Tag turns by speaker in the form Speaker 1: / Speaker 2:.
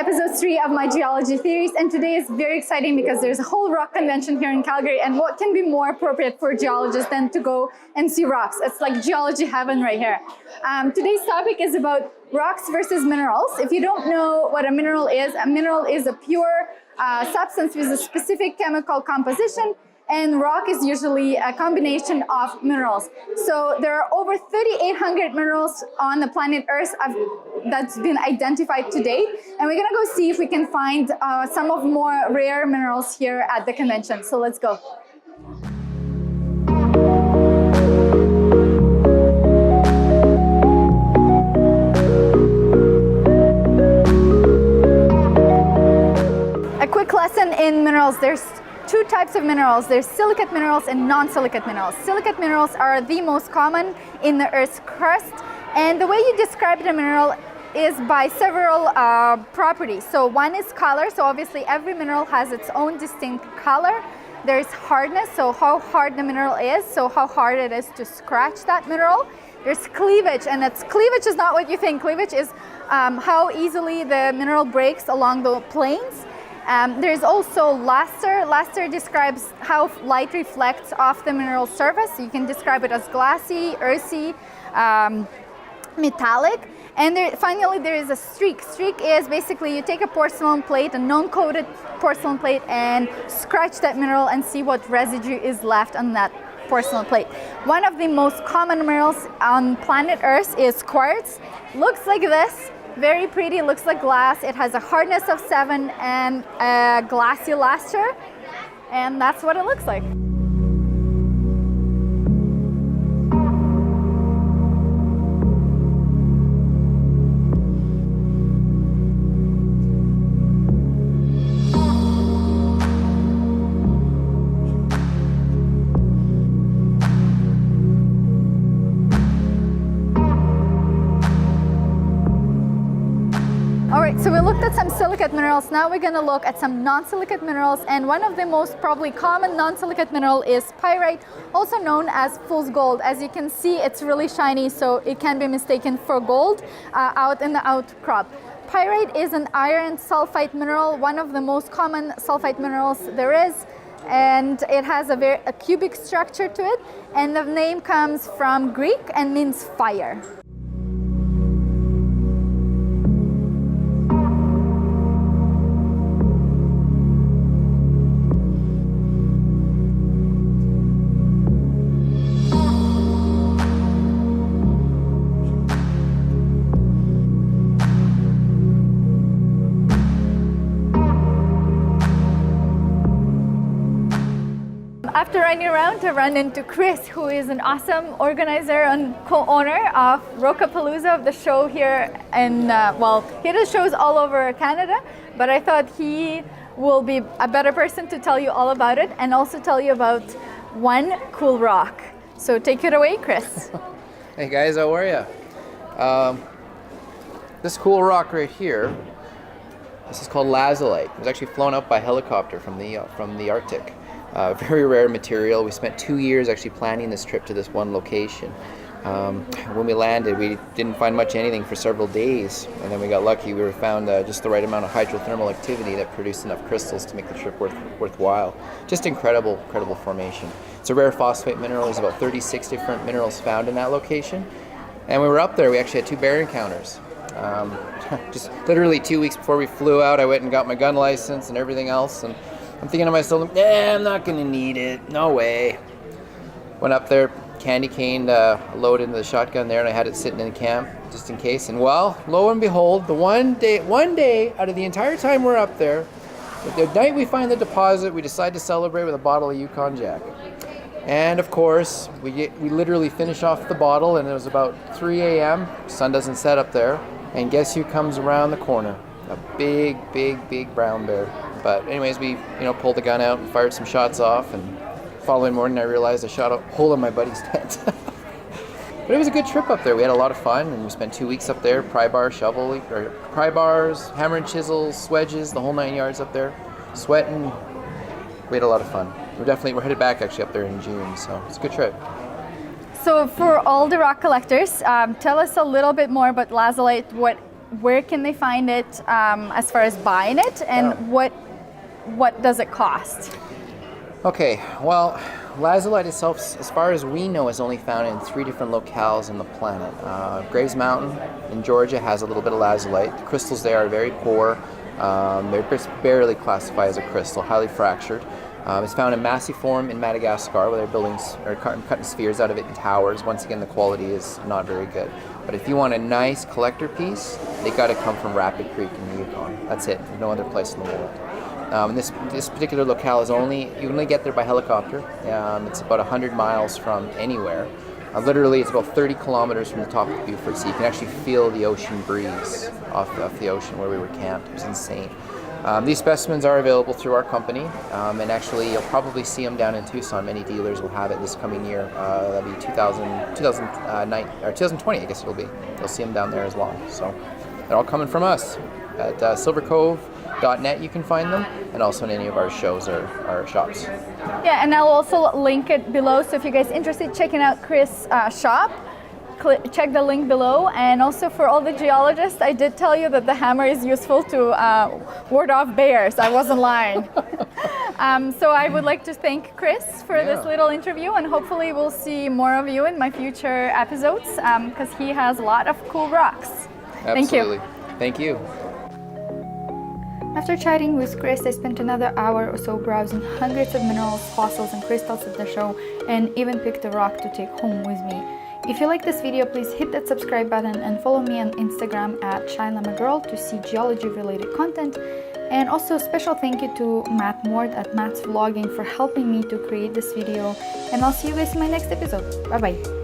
Speaker 1: episode 3 of my geology theories, and today is very exciting because there's a whole rock convention here in Calgary, and what can be more appropriate for geologists than to go and see rocks? It's like geology heaven right here. Today's topic is about rocks versus minerals. If you don't know what a mineral is a pure substance with a specific chemical composition, and rock is usually a combination of minerals. So there are over 3,800 minerals on the planet Earth that's been identified to date. And we're gonna go see if we can find some of more rare minerals here at the convention. So let's go. A quick lesson in minerals. There's two types of minerals. There's silicate minerals and non-silicate minerals. Silicate minerals are the most common in the Earth's crust, and the way you describe the mineral is by several properties. So one is color, so obviously every mineral has its own distinct color. There's hardness, so how hard the mineral is, so how hard it is to scratch that mineral. There's cleavage, and cleavage is not what you think. Cleavage is how easily the mineral breaks along the planes. There's also luster. Luster describes how light reflects off the mineral surface. You can describe it as glassy, earthy, metallic. And finally, there is a streak. Streak is basically you take a porcelain plate, a non-coated porcelain plate, and scratch that mineral and see what residue is left on that porcelain plate. One of the most common minerals on planet Earth is quartz. Looks like this. Very pretty, looks like glass. It has a hardness of 7 and a glassy luster, and that's what it looks like. So we looked at some silicate minerals. Now we're going to look at some non-silicate minerals, and one of the most probably common non-silicate mineral is pyrite, also known as fool's gold. As you can see, it's really shiny, so it can be mistaken for gold out in the outcrop. Pyrite is an iron sulfide mineral, one of the most common sulfide minerals there is, and it has a cubic structure to it, and the name comes from Greek and means fire. After running around, I ran into Chris, who is an awesome organizer and co-owner of Rock-A-Palooza, of the show here. And he does shows all over Canada, but I thought he will be a better person to tell you all about it and also tell you about one cool rock. So take it away, Chris.
Speaker 2: Hey guys, how are you? This cool rock right here, this is called lazulite. It was actually flown up by helicopter from the Arctic. Very rare material. We spent 2 years actually planning this trip to this one location. When we landed, we didn't find much anything for several days, and then we got lucky. We found just the right amount of hydrothermal activity that produced enough crystals to make the trip worthwhile. Just incredible formation. It's a rare phosphate mineral. There's about 36 different minerals found in that location. And when we were up there, we actually had 2 bear encounters. Just literally 2 weeks before we flew out, I went and got my gun license and everything else, and I'm thinking to myself, I'm not going to need it. No way. Went up there, candy caned a load into the shotgun there, and I had it sitting in the camp just in case. And well, lo and behold, the one day out of the entire time we're up there, the night we find the deposit, we decide to celebrate with a bottle of Yukon Jack. And of course, we literally finish off the bottle, and it was about 3 a.m. Sun doesn't set up there. And guess who comes around the corner? A big brown bear. But anyways, we pulled the gun out and fired some shots off, and the following morning I realized I shot a hole in my buddy's tent. But it was a good trip up there. We had a lot of fun, and we spent 2 weeks up there, pry bars, hammer and chisels, swedges, the whole 9 yards up there, sweating. We had a lot of fun. We're headed back actually up there in June, so it's a good trip.
Speaker 1: So for all the rock collectors, tell us a little bit more about lazulite, what where can they find it as far as buying it, and what does it cost?
Speaker 2: Okay, well, lazulite itself, as far as we know, is only found in 3 different locales on the planet. Graves Mountain in Georgia has a little bit of lazulite. The crystals there are very poor. They're just barely classified as a crystal, highly fractured. It's found in massiform in Madagascar, where they're building or cutting spheres out of it in towers. Once again, the quality is not very good. But if you want a nice collector piece, they got to come from Rapid Creek in the Yukon. That's it. There's no other place in the world. And this particular locale is you only get there by helicopter. It's about 100 miles from anywhere. Literally, it's about 30 kilometers from the top of the Beaufort Sea. You can actually feel the ocean breeze off the ocean where we were camped. It was insane. These specimens are available through our company, and actually you'll probably see them down in Tucson. Many dealers will have it this coming year. That'll be 2020, I guess it'll be. You'll see them down there as well. So they're all coming from us. At silvercove.net you can find them, and also in any of our shows or our shops.
Speaker 1: Yeah, and I'll also link it below, so if you guys are interested checking out Chris' shop, check the link below. And also for all the geologists, I did tell you that the hammer is useful to ward off bears. I wasn't lying. So I would like to thank Chris for this little interview, and hopefully we'll see more of you in my future episodes, because he has a lot of cool rocks.
Speaker 2: Absolutely.
Speaker 1: Thank you.
Speaker 2: Thank you.
Speaker 1: After chatting with Chris, I spent another hour or so browsing hundreds of minerals, fossils, and crystals at the show, and even picked a rock to take home with me. If you like this video, please hit that subscribe button and follow me on Instagram at ShineLamaGirl to see geology-related content. And also a special thank you to Matt Mort at Matt's Vlogging for helping me to create this video. And I'll see you guys in my next episode. Bye bye.